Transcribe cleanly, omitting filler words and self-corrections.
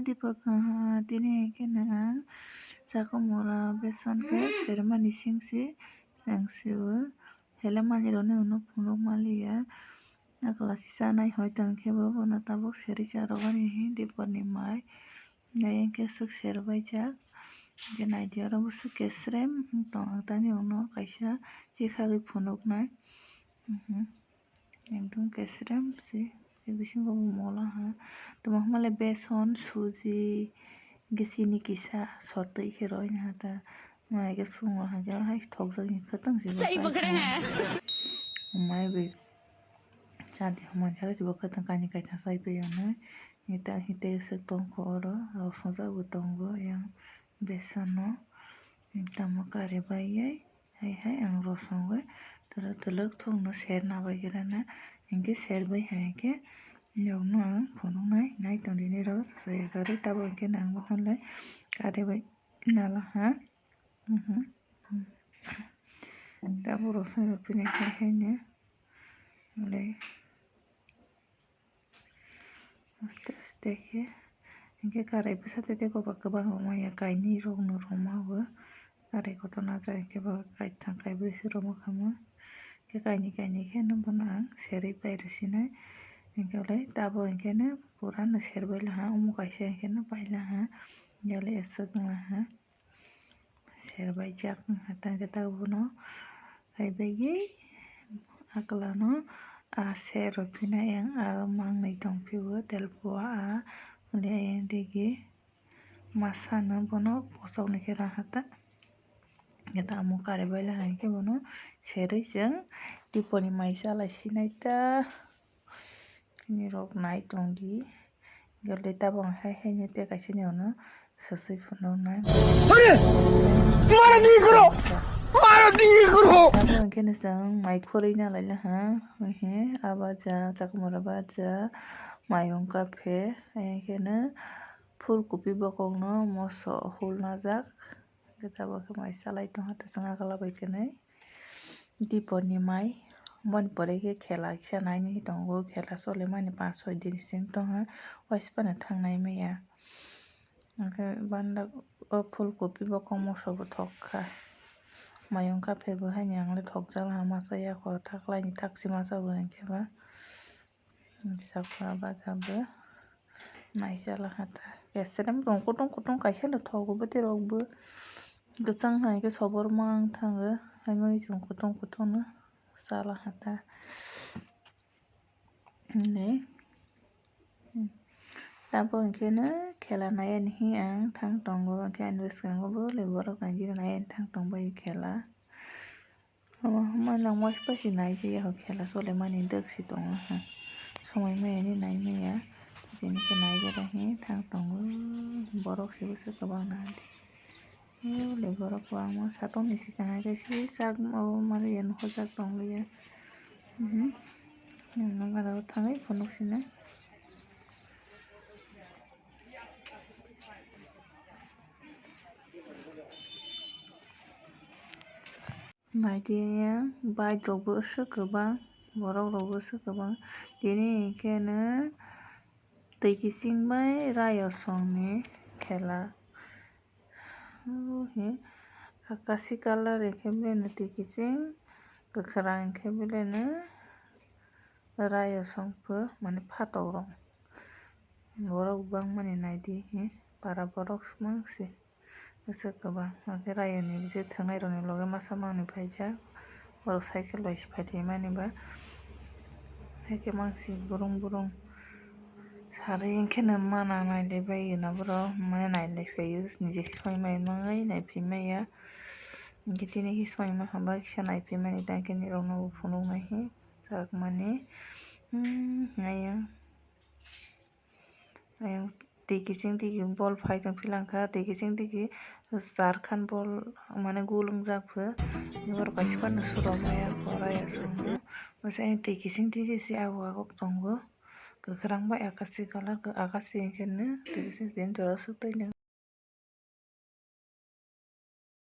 Deepak tini kena sakamura beson ke sermani singsi sangsiu helemani rone unu phunuk maliya akla sisa nai hoitong kebo bono tabuk seri charogani hi Deepak ni mai nai ke suk serbaijak ke naidi oro busuk kesrem tong tani uno kaisa chikhagui phunuk nai ekdom kesrem si bisingo mola ha tamo himlai beson suji chini kisa sortui ke roi ha ta mai ke sungo ha ke hai thogjak ni khotong si mai bi chadi hamon jaga si khotong kani kaita sai pe yana ita hite suk tongko oro rosongjak bo tongo yang beson no tamo kari bai hai ang rosongoi tuluk thok no serna bai gerana hingke serbai hai ke yok no ang phunuk nai naitong dini ro soyakari tabo hingke ang bokhonglai kari bai nala ha tabo rosong rok pini hai ne malai aste aste ke hingke karai bwsate tei kobo kwbangma maya kainui rok no romawo karai koto najai hingke bo kaitham kaibui se romo khamo hingke kaini ke no bono ang serui pai rosinai hingke tabo hingke no pura no serbai laha omo kaisa hingke no pailaha yali asuk wnglaha serbaijak wngha hingke tabo no kaibai akla no ser rok pinai ang mangnoi tongphio telpoa ayang digi masa no bono pochok ni ke rahata hingke tamo kari bai laha hingke bono serui chwng Deepak ni mai chalai sinai ta bini rok nai tongdi hingke tabo hai ne tei kaisa ni ono swsui phunuk nai tabo hingke no chong mai khurui nalai laha abajak chakamura bajak maiung cafe hingke no fulkopi bokong no moso hulnajak hingke tabo ke mai chalai tongha chwng akla bai kanai Deepak ni mai boni pore ke khela kisa nainai tongo khela cholemani 5-6 din chwng tongha waisipano thangnai maya hingke banda o fulkopi bokong moso bo thokha maiung cafe bo haini anglai thokjak laha masa yako taklai ni takchi masa bo hingke ba chakura bajak bo naijak laha ta kesrem rong kutung kaisa no thogo bwtui rok bo kwchang hai sobor mangthango haimai chong kutung no chalaha ta tabo hingke no khela naiyaini hi ang thang tongo hingke ani bwskango boli borok naiyaini thang tongbai khela omo hamal nang waipasi naijak yahoo khela cholemani dogsi tongo somoi maya ni naimaya bini ke naigara hi thang tongo borok se bwsuk kwbang naha boli borok kwbangma satung ni sikana kaisi maliya nuhujak tonglaia gana o thangoi phunuk sina naidi ayang bike rok bo wngsuh kwbang borok rok bo wngsuh kwbang tini hingke no tui kising bai rayosong ni khela akasi colour hingke bele tui kising kwkhwrang hingke bele no rayosong po mane phatok rong borok bangmani naidi para borok mangsi wngsuh kwbang hingke rayo ni je thwngnai rok ni loge masa mangni phaijak borok cycle bai phaithaimani ba haike mangsi burung saree hingke no mana nailaibai gana borok mane nailaifio nije songmai mangai naiphemaya hingke tini ke songma ba kisa naiphemani tei khe nirok no bo phunuk nai hi chakmani ayang tui kising digi bol phai tongphila wngkha tui kising digi charkhan bol mane gul wngjak po borok kaisa fano suromaya rayosong bo bwsai tui kising digi si aguk tongo kwkhwrang bai akasi colour akasi hingke no tui kising tini jora suk tui.